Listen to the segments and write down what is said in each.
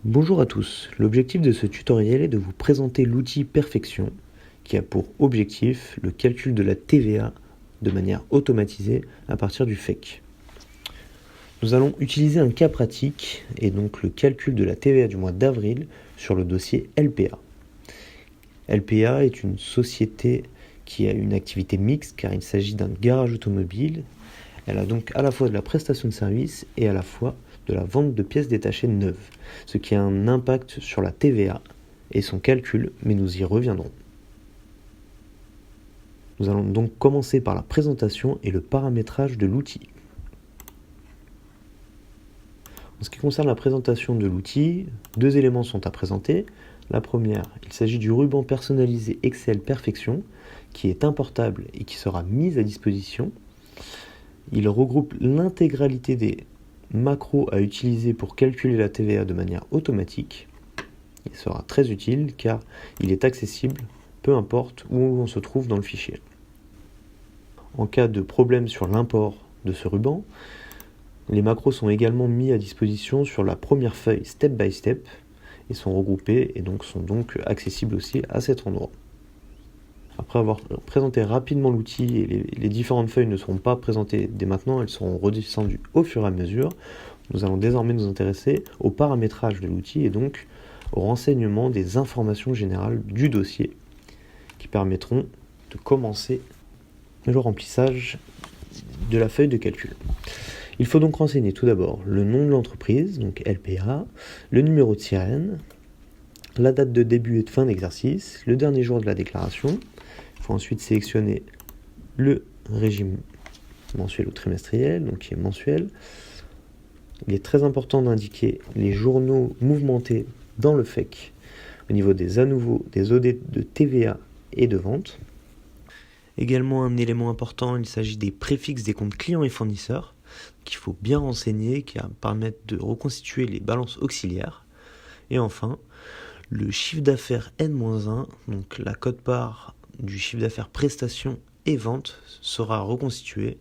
Bonjour à tous, l'objectif de ce tutoriel est de vous présenter l'outil Perfection qui a pour objectif le calcul de la TVA de manière automatisée à partir du FEC. Nous allons utiliser un cas pratique et donc le calcul de la TVA du mois d'avril sur le dossier LPA. LPA est une société qui a une activité mixte car il s'agit d'un garage automobile. Elle a donc à la fois de la prestation de service et à la fois de la vente de pièces détachées neuves, ce qui a un impact sur la TVA et son calcul, mais nous y reviendrons. Nous allons donc commencer par la présentation et le paramétrage de l'outil. En ce qui concerne la présentation de l'outil, deux éléments sont à présenter. La première, il s'agit du ruban personnalisé Excel Perfection, qui est importable et qui sera mis à disposition. Il regroupe l'intégralité des macros à utiliser pour calculer la TVA de manière automatique. Il sera très utile car il est accessible, peu importe où on se trouve dans le fichier. En cas de problème sur l'import de ce ruban, les macros sont également mis à disposition sur la première feuille step by step et sont regroupés et sont donc accessibles aussi à cet endroit. Après avoir présenté rapidement l'outil, et les différentes feuilles ne seront pas présentées dès maintenant, elles seront redescendues au fur et à mesure. Nous allons désormais nous intéresser au paramétrage de l'outil et donc au renseignement des informations générales du dossier qui permettront de commencer le remplissage de la feuille de calcul. Il faut donc renseigner tout d'abord le nom de l'entreprise, donc LPA, le numéro de sirène, la date de début et de fin d'exercice, le dernier jour de la déclaration. Il faut ensuite sélectionner le régime mensuel ou trimestriel, donc qui est mensuel. Il est très important d'indiquer les journaux mouvementés dans le FEC au niveau des à nouveau des OD de TVA et de vente. Également un élément important, il s'agit des préfixes des comptes clients et fournisseurs qu'il faut bien renseigner, qui permettent de reconstituer les balances auxiliaires. Et enfin, le chiffre d'affaires N-1, donc la quote-part du chiffre d'affaires prestation et vente sera reconstitué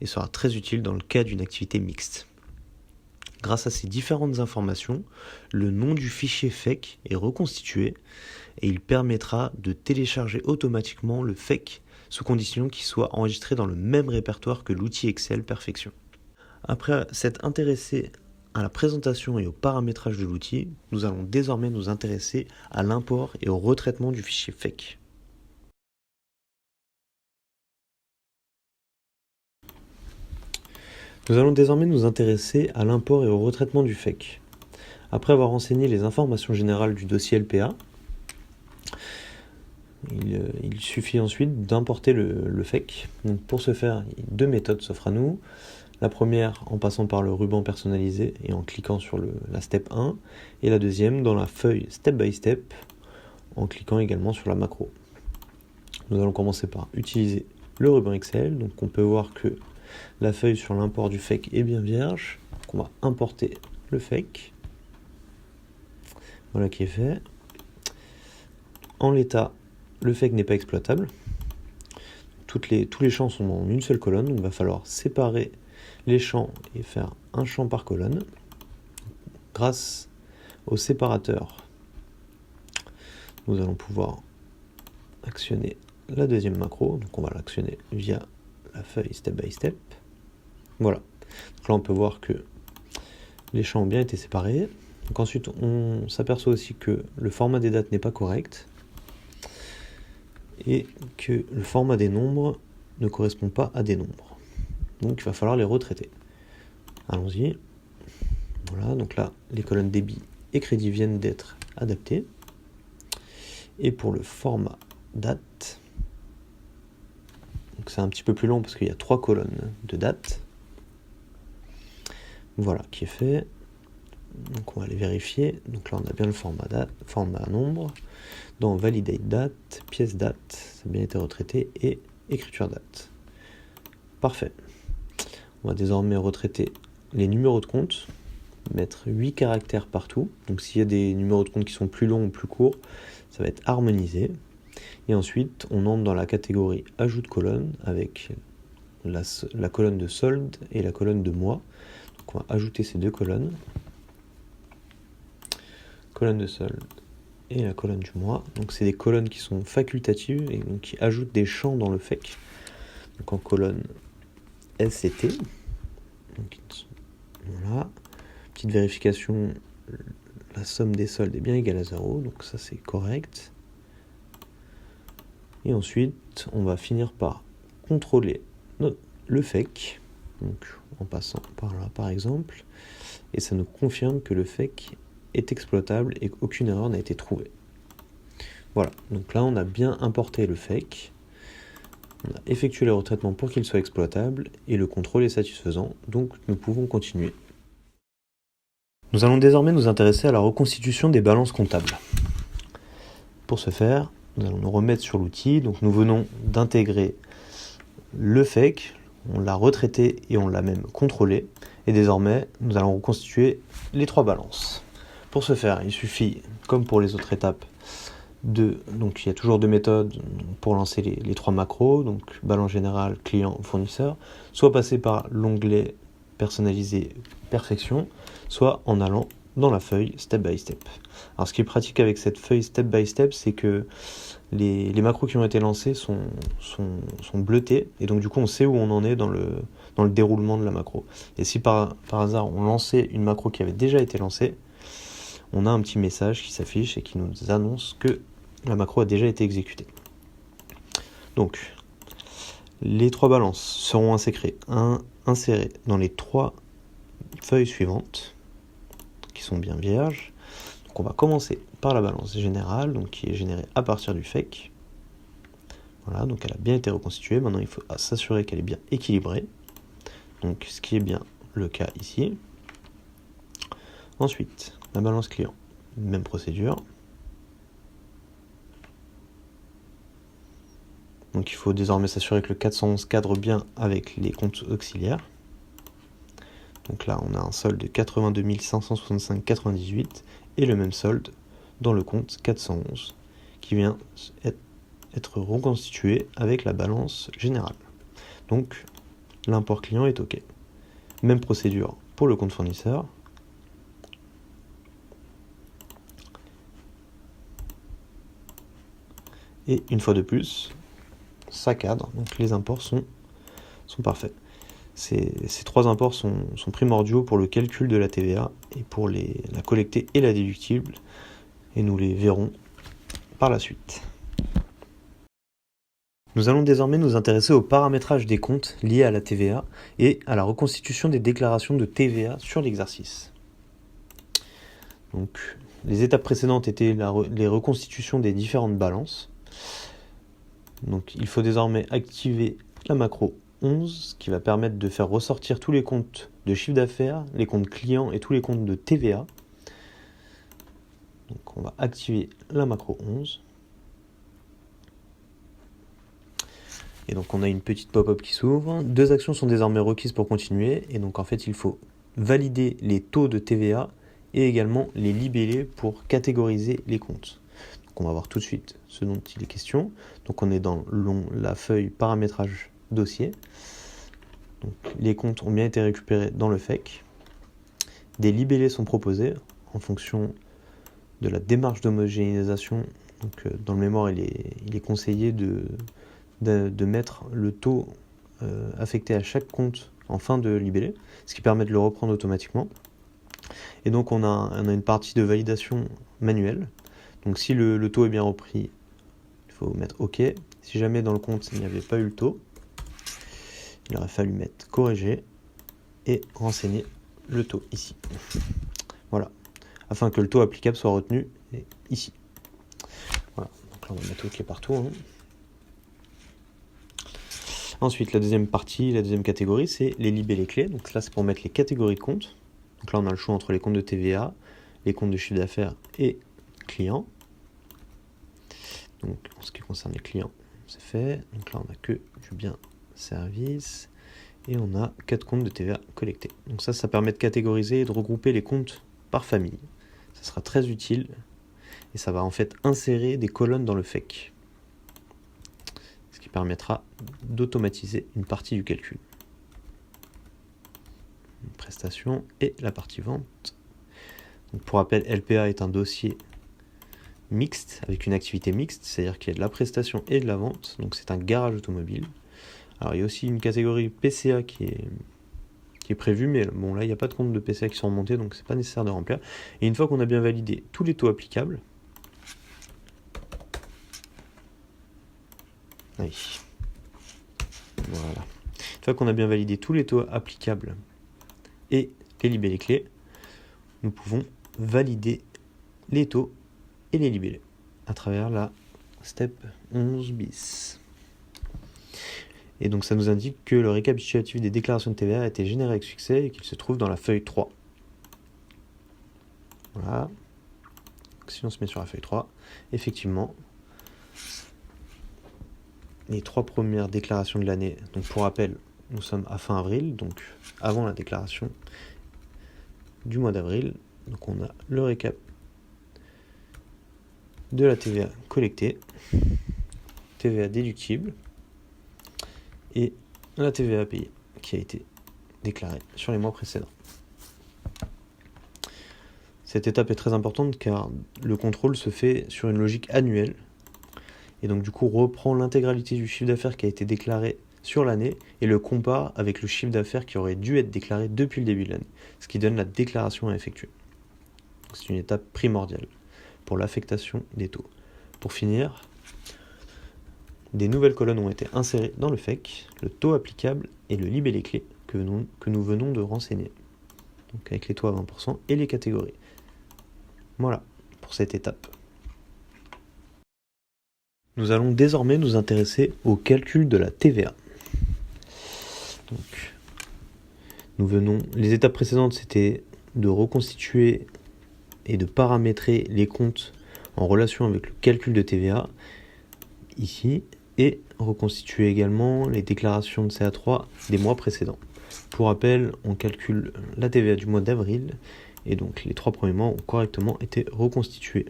et sera très utile dans le cas d'une activité mixte. Grâce à ces différentes informations, le nom du fichier FEC est reconstitué et il permettra de télécharger automatiquement le FEC sous condition qu'il soit enregistré dans le même répertoire que l'outil Excel Perfection. Après s'être intéressé à la présentation et au paramétrage de l'outil, nous allons désormais nous intéresser à l'import et au retraitement du fichier FEC. Nous allons désormais nous intéresser à l'import et au retraitement du FEC. Après avoir renseigné les informations générales du dossier LPA, il suffit ensuite d'importer le FEC. Donc pour ce faire, deux méthodes s'offrent à nous. La première en passant par le ruban personnalisé et en cliquant sur la step 1, et la deuxième dans la feuille step by step en cliquant également sur la macro. Nous allons commencer par utiliser le ruban Excel. Donc on peut voir que la feuille sur l'import du FEC est bien vierge. Donc on va importer le FEC. Voilà qui est fait. En l'état, le FEC n'est pas exploitable. Tous les champs sont dans une seule colonne, donc il va falloir séparer les champs et faire un champ par colonne. Grâce au séparateur, nous allons pouvoir actionner la deuxième macro. Donc on va l'actionner via la feuille step by step. Voilà. Donc là on peut voir que les champs ont bien été séparés. Donc ensuite on s'aperçoit aussi que le format des dates n'est pas correct et que le format des nombres ne correspond pas à des nombres. Donc il va falloir les retraiter. Allons-y. Voilà, donc là, les colonnes débit et crédit viennent d'être adaptées. Et pour le format date, donc c'est un petit peu plus long parce qu'il y a 3 colonnes de date. Voilà, qui est fait. Donc on va les vérifier. Donc là, on a bien le format nombre. Dans validate date, pièce date, ça a bien été retraité, et écriture date. Parfait. On va désormais retraiter les numéros de compte, mettre 8 caractères partout. Donc s'il y a des numéros de compte qui sont plus longs ou plus courts, ça va être harmonisé. Et ensuite, on entre dans la catégorie ajout de colonne avec la colonne de solde et la colonne de mois. Donc on va ajouter ces deux colonnes. colonne de solde et la colonne du mois. Donc c'est des colonnes qui sont facultatives et donc qui ajoutent des champs dans le FEC. Donc en colonne S et T. Donc, voilà. Petite vérification, la somme des soldes est bien égale à 0, donc ça c'est correct. Et ensuite, on va finir par contrôler le FEC, donc en passant par là par exemple, et ça nous confirme que le FEC est exploitable et qu'aucune erreur n'a été trouvée. Voilà, donc là on a bien importé le FEC, on a effectué le retraitement pour qu'il soit exploitable, et le contrôle est satisfaisant, donc nous pouvons continuer. Nous allons désormais nous intéresser à la reconstitution des balances comptables. Pour ce faire, nous allons nous remettre sur l'outil, donc nous venons d'intégrer le FEC, on l'a retraité et on l'a même contrôlé, et désormais nous allons reconstituer les 3 balances. Pour ce faire, il suffit, comme pour les autres étapes, donc il y a toujours 2 méthodes pour lancer les 3 macros, donc balance générale, client, fournisseur, soit passer par l'onglet personnalisé perfection, soit en allant dans la feuille step by step. Alors ce qui est pratique avec cette feuille step by step, c'est que les macros qui ont été lancés sont bleutés, et donc du coup on sait où on en est dans le déroulement de la macro. Et si par hasard on lançait une macro qui avait déjà été lancée, on a un petit message qui s'affiche et qui nous annonce que la macro a déjà été exécutée. Donc les 3 balances seront insérées dans les 3 feuilles suivantes, qui sont bien vierges. Donc on va commencer par la balance générale, donc qui est générée à partir du FEC. Voilà, donc elle a bien été reconstituée. Maintenant il faut s'assurer qu'elle est bien équilibrée, donc ce qui est bien le cas ici. Ensuite, la balance client, même procédure. Donc il faut désormais s'assurer que le 411 cadre bien avec les comptes auxiliaires. Donc là, on a un solde de 82 565,98 et le même solde dans le compte 411 qui vient être reconstitué avec la balance générale. Donc l'import client est OK. Même procédure pour le compte fournisseur. Et une fois de plus, ça cadre, donc les imports sont parfaits. Ces 3 imports sont primordiaux pour le calcul de la TVA et pour la collectée et la déductible, et nous les verrons par la suite. Nous allons désormais nous intéresser au paramétrage des comptes liés à la TVA et à la reconstitution des déclarations de TVA sur l'exercice. Donc, les étapes précédentes étaient les reconstitutions des différentes balances. Donc il faut désormais activer la macro 11 qui va permettre de faire ressortir tous les comptes de chiffre d'affaires, les comptes clients et tous les comptes de TVA. Donc on va activer la macro 11. Et donc on a une petite pop-up qui s'ouvre. 2 actions sont désormais requises pour continuer. Et donc en fait il faut valider les taux de TVA et également les libeller pour catégoriser les comptes. Donc on va voir tout de suite ce dont il est question. Donc on est dans la feuille paramétrage dossier. Donc les comptes ont bien été récupérés dans le FEC. Des libellés sont proposés en fonction de la démarche d'homogénéisation. Donc dans le mémoire, il est conseillé de mettre le taux affecté à chaque compte en fin de libellé, ce qui permet de le reprendre automatiquement. Et donc on a une partie de validation manuelle. Donc si le taux est bien repris, il faut mettre OK. Si jamais dans le compte il n'y avait pas eu le taux, il aurait fallu mettre corriger et renseigner le taux ici. Voilà, afin que le taux applicable soit retenu ici. Voilà, donc là on va mettre OK partout. Ensuite, la deuxième catégorie, c'est les libellés clés. Donc là, c'est pour mettre les catégories de comptes. Donc là, on a le choix entre les comptes de TVA, les comptes de chiffre d'affaires et clients. Donc, en ce qui concerne les clients, c'est fait. Donc là, on n'a que du bien service. Et on a 4 comptes de TVA collectés. Donc ça permet de catégoriser et de regrouper les comptes par famille. Ça sera très utile. Et ça va en fait insérer des colonnes dans le FEC. Ce qui permettra d'automatiser une partie du calcul. Une prestation et la partie vente. Donc, pour rappel, LPA est un dossier mixte, avec une activité mixte, c'est-à-dire qu'il y a de la prestation et de la vente, donc c'est un garage automobile. Alors il y a aussi une catégorie PCA qui est prévue, mais bon là il n'y a pas de compte de PCA qui sont remontés, donc c'est pas nécessaire de remplir. Et une fois qu'on a bien validé tous les taux applicables, voilà. Une fois qu'on a bien validé tous les taux applicables et les libellés clés, nous pouvons valider les taux et les libellés à travers la step 11 bis. Et donc ça nous indique que le récapitulatif des déclarations de TVA a été généré avec succès et qu'il se trouve dans la feuille 3. Voilà. Donc, si on se met sur la feuille 3, effectivement, les 3 premières déclarations de l'année, donc pour rappel, nous sommes à fin avril, donc avant la déclaration du mois d'avril. Donc on a le récap de la TVA collectée, TVA déductible et la TVA payée qui a été déclarée sur les mois précédents. Cette étape est très importante car le contrôle se fait sur une logique annuelle et donc du coup reprend l'intégralité du chiffre d'affaires qui a été déclaré sur l'année et le compare avec le chiffre d'affaires qui aurait dû être déclaré depuis le début de l'année, ce qui donne la déclaration à effectuer. C'est une étape primordiale pour l'affectation des taux. Pour finir, des nouvelles colonnes ont été insérées dans le FEC, le taux applicable et le libellé clé que nous venons de renseigner. Donc avec les taux à 20% et les catégories. Voilà pour cette étape. Nous allons désormais nous intéresser au calcul de la TVA. Donc, les étapes précédentes, c'était de reconstituer et de paramétrer les comptes en relation avec le calcul de TVA, ici, et reconstituer également les déclarations de CA3 des mois précédents. Pour rappel, on calcule la TVA du mois d'avril, et donc les 3 premiers mois ont correctement été reconstitués.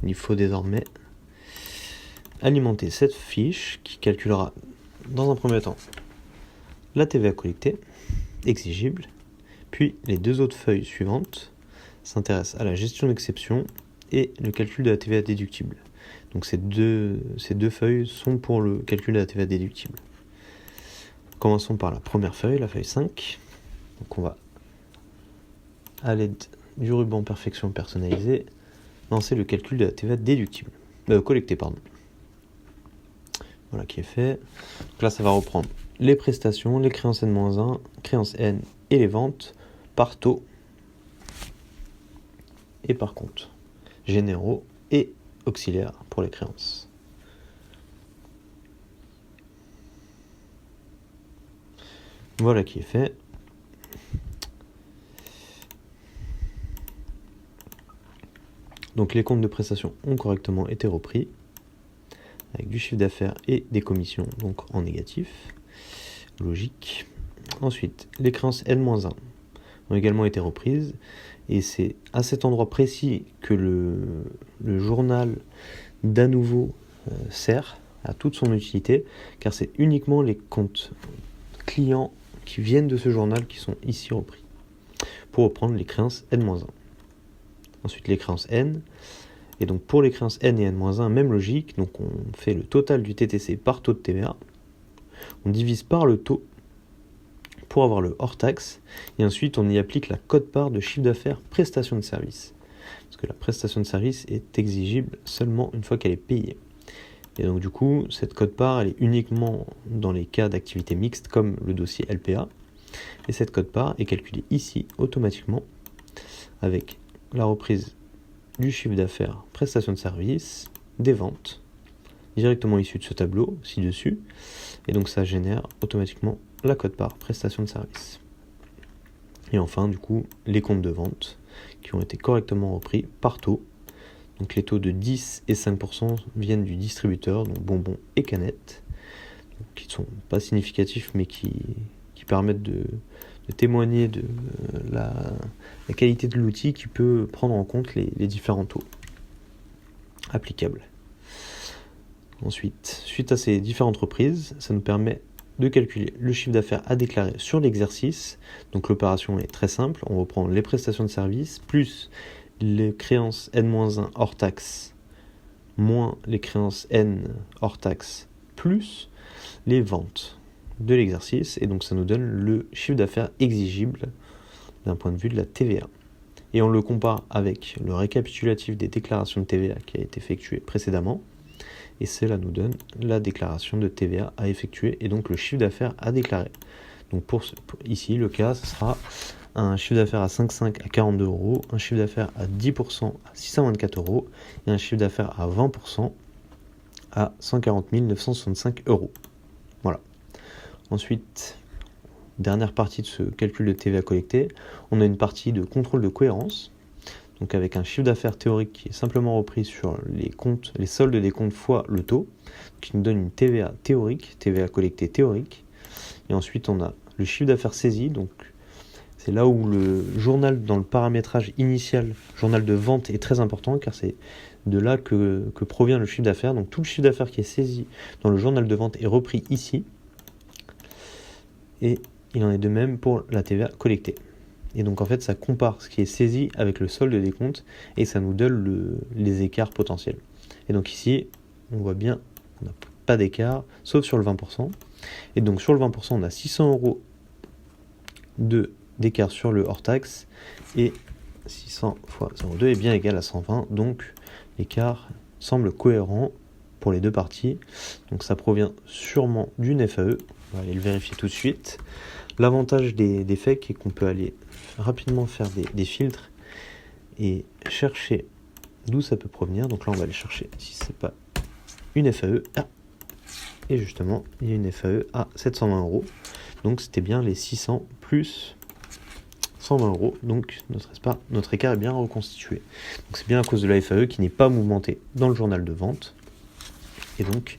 Il faut désormais alimenter cette fiche qui calculera dans un premier temps la TVA collectée, exigible, puis les 2 autres feuilles suivantes s'intéressent à la gestion d'exception et le calcul de la TVA déductible. Donc ces deux feuilles sont pour le calcul de la TVA déductible. Commençons par la première feuille, la feuille 5. Donc on va, à l'aide du ruban perfection personnalisée, lancer le calcul de la TVA déductible. Collectée, pardon. Voilà qui est fait. Donc là, ça va reprendre les prestations, les créances N-1, créances N et les ventes par taux et par compte. Généraux et auxiliaires pour les créances. Voilà qui est fait. Donc les comptes de prestations ont correctement été repris avec du chiffre d'affaires et des commissions, donc en négatif. Logique. Ensuite, les créances N-1 ont également été reprises et c'est à cet endroit précis que le journal d'à nouveau sert à toute son utilité car c'est uniquement les comptes clients qui viennent de ce journal qui sont ici repris pour reprendre les créances N-1. Ensuite les créances N, et donc pour les créances N et N-1, même logique, donc on fait le total du TTC par taux de TVA, on divise par le taux pour avoir le hors-taxe, et ensuite on y applique la quote-part de chiffre d'affaires prestation de service, parce que la prestation de service est exigible seulement une fois qu'elle est payée. Et donc du coup, cette quote-part, elle est uniquement dans les cas d'activité mixte comme le dossier LPA, et cette quote-part est calculée ici automatiquement avec la reprise du chiffre d'affaires, prestation de service, des ventes, directement issu de ce tableau ci-dessus, et donc ça génère automatiquement la quote-part prestation de service. Et enfin, du coup, les comptes de vente qui ont été correctement repris par taux. Donc les taux de 10 et 5% viennent du distributeur, donc bonbons et canettes, qui ne sont pas significatifs mais qui permettent de témoigner de la qualité de l'outil qui peut prendre en compte les différents taux applicables. Ensuite, suite à ces différentes reprises, ça nous permet de calculer le chiffre d'affaires à déclarer sur l'exercice. Donc l'opération est très simple, on reprend les prestations de service plus les créances N-1 hors taxe moins les créances N hors taxe plus les ventes de l'exercice, et donc ça nous donne le chiffre d'affaires exigible d'un point de vue de la TVA. Et on le compare avec le récapitulatif des déclarations de TVA qui a été effectué précédemment, et cela nous donne la déclaration de TVA à effectuer et donc le chiffre d'affaires à déclarer. Donc ici, le cas, ce sera un chiffre d'affaires à 5,5 à 42 €, un chiffre d'affaires à 10% à 624 € et un chiffre d'affaires à 20% à 140 965 €. Voilà. Ensuite, dernière partie de ce calcul de TVA collecté, on a une partie de contrôle de cohérence, donc avec un chiffre d'affaires théorique qui est simplement repris sur les soldes des comptes fois le taux, qui nous donne une TVA théorique, TVA collectée théorique. Et ensuite, on a le chiffre d'affaires saisi, donc c'est là où le journal dans le paramétrage initial, journal de vente, est très important, car c'est de là que provient le chiffre d'affaires. Donc tout le chiffre d'affaires qui est saisi dans le journal de vente est repris ici. Et il en est de même pour la TVA collectée. Et donc en fait, ça compare ce qui est saisi avec le solde des comptes et ça nous donne les écarts potentiels. Et donc ici, on voit bien, on n'a pas d'écart, sauf sur le 20%. Et donc sur le 20%, on a 600 € d'écart sur le hors-taxe, et 600 fois 0,2 est bien égal à 120, donc l'écart semble cohérent pour les deux parties. Donc ça provient sûrement d'une FAE, on va aller le vérifier tout de suite. L'avantage des FEC est qu'on peut aller rapidement faire des filtres et chercher d'où ça peut provenir. Donc là, on va aller chercher si c'est pas une FAE. Et justement, il y a une FAE à 720 €. Donc c'était bien les 600 plus 120 €. Donc notre écart est bien reconstitué. Donc c'est bien à cause de la FAE qui n'est pas mouvementée dans le journal de vente. Et donc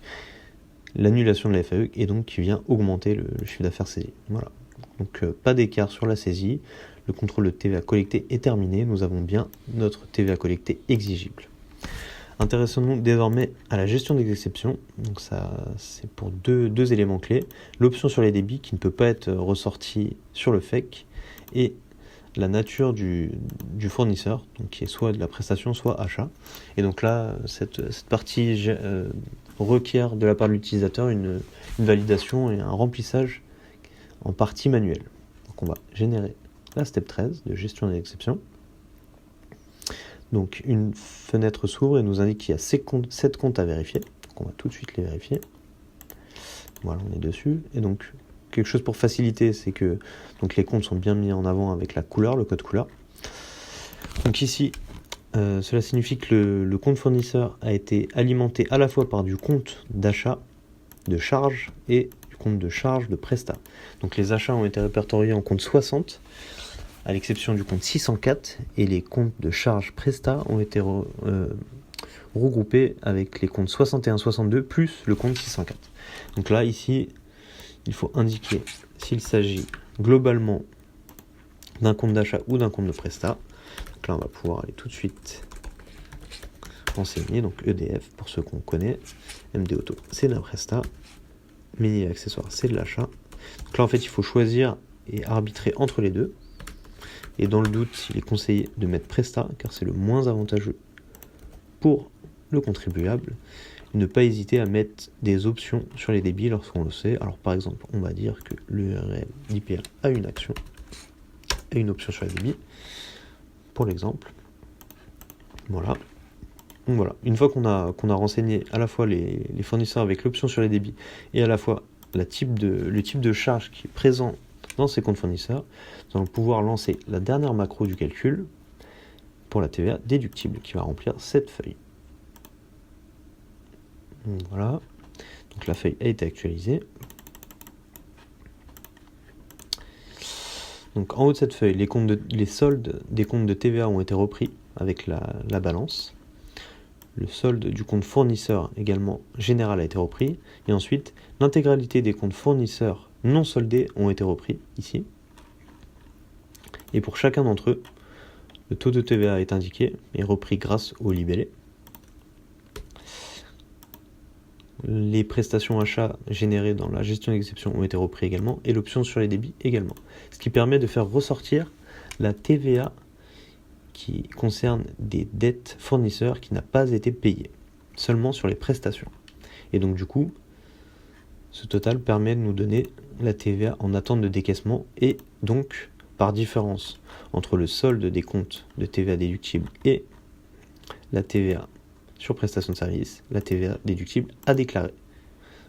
l'annulation de la FAE et donc qui vient augmenter le chiffre d'affaires saisi. Voilà. Donc pas d'écart sur la saisie. Le contrôle de TVA collecté est terminé. Nous avons bien notre TVA collectée exigible. Intéressons-nous désormais à la gestion des exceptions. Donc ça, c'est pour deux éléments clés. L'option sur les débits qui ne peut pas être ressortie sur le FEC, et la nature du fournisseur, donc qui est soit de la prestation, soit achat. Et donc là, cette partie requiert de la part de l'utilisateur une validation et un remplissage en partie manuelle. Donc on va générer la step 13 de gestion des exceptions. Donc une fenêtre s'ouvre et nous indique qu'il y a 7 comptes à vérifier. Donc on va tout de suite les vérifier. Voilà, on est dessus. Et donc quelque chose pour faciliter, c'est que donc les comptes sont bien mis en avant avec la couleur, le code couleur. Donc ici, cela signifie que le compte fournisseur a été alimenté à la fois par du compte d'achat, de charge, et du compte de charge de prestat. Donc les achats ont été répertoriés en compte 60, à l'exception du compte 604, et les comptes de charge prestat ont été regroupés avec les comptes 61-62 plus le compte 604. Donc là, ici, il faut indiquer s'il s'agit globalement d'un compte d'achat ou d'un compte de prestat. Donc là, on va pouvoir aller tout de suite renseigner. Donc EDF, pour ceux qu'on connaît, MD Auto, c'est de la prestat, Mini Accessoires, c'est de l'achat. Donc là, en fait, il faut choisir et arbitrer entre les deux. Et dans le doute, il est conseillé de mettre prestat, car c'est le moins avantageux pour le contribuable. Ne pas hésiter à mettre des options sur les débits lorsqu'on le sait. Alors par exemple, on va dire que l'URL d'IPA a une option sur les débits, pour l'exemple. Voilà. Donc voilà. Une fois qu'on a renseigné à la fois les fournisseurs avec l'option sur les débits et à la fois le type de charge qui est présent dans ces comptes fournisseurs, nous allons pouvoir lancer la dernière macro du calcul pour la TVA déductible qui va remplir cette feuille. Donc voilà, donc la feuille a été actualisée. Donc en haut de cette feuille, les soldes des comptes de TVA ont été repris avec la balance. Le solde du compte fournisseur également général a été repris. Et ensuite, l'intégralité des comptes fournisseurs non soldés ont été repris ici. Et pour chacun d'entre eux, le taux de TVA est indiqué et repris grâce au libellé. les prestations achats générées dans la gestion d'exception ont été repris également, et l'option sur les débits également. Ce qui permet de faire ressortir la TVA qui concerne des dettes fournisseurs qui n'a pas été payée, seulement sur les prestations. Et donc du coup, ce total permet de nous donner la TVA en attente de décaissement et donc par différence entre le solde des comptes de TVA déductible et la TVA sur prestation de service, la TVA déductible à déclarer.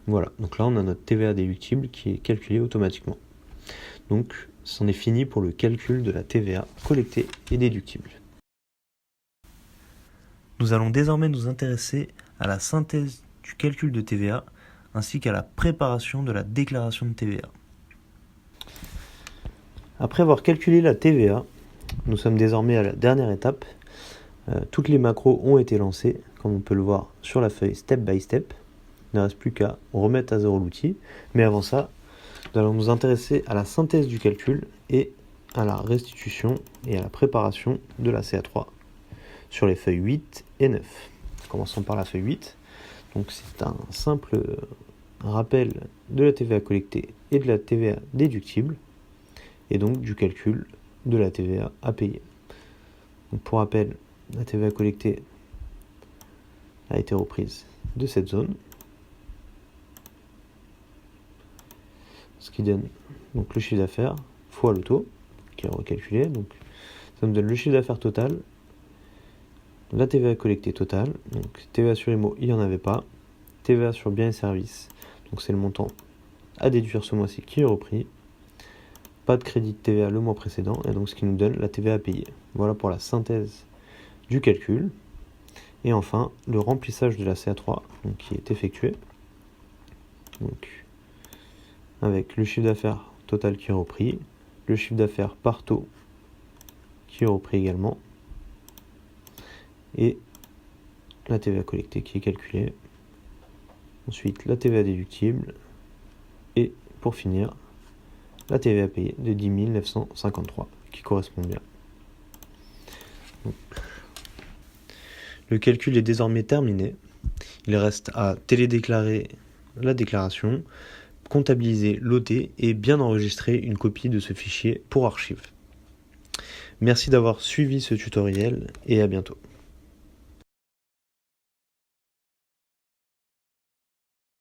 Voilà, donc là on a notre TVA déductible qui est calculée automatiquement. Donc c'en est fini pour le calcul de la TVA collectée et déductible. Nous allons désormais nous intéresser à la synthèse du calcul de TVA ainsi qu'à la préparation de la déclaration de TVA. Après avoir calculé la TVA, nous sommes désormais à la dernière étape. Toutes les macros ont été lancées, comme on peut le voir sur la feuille step by step. Il ne reste plus qu'à remettre à zéro l'outil. Mais avant ça, nous allons nous intéresser à la synthèse du calcul et à la restitution et à la préparation de la CA3 sur les feuilles 8 et 9. Commençons par la feuille 8. Donc c'est un simple rappel de la TVA collectée et de la TVA déductible, et donc du calcul de la TVA à payer. Donc pour rappel, la TVA collectée a été reprise de cette zone, ce qui donne donc le chiffre d'affaires fois le taux, qui est recalculé. Donc ça nous donne le chiffre d'affaires total, la TVA collectée totale, donc TVA sur les mots, il n'y en avait pas, TVA sur biens et services, donc c'est le montant à déduire ce mois-ci qui est repris, pas de crédit de TVA le mois précédent, et donc ce qui nous donne la TVA à payer. Voilà pour la synthèse du calcul. Et enfin, le remplissage de la CA3 donc, qui est effectué, donc, avec le chiffre d'affaires total qui est repris, le chiffre d'affaires par taux qui est repris également, et la TVA collectée qui est calculée. Ensuite, la TVA déductible, et pour finir, la TVA payée de 10 953, qui correspond bien. Donc, le calcul est désormais terminé. Il reste à télédéclarer la déclaration, comptabiliser l'OT et bien enregistrer une copie de ce fichier pour archive. Merci d'avoir suivi ce tutoriel et à bientôt.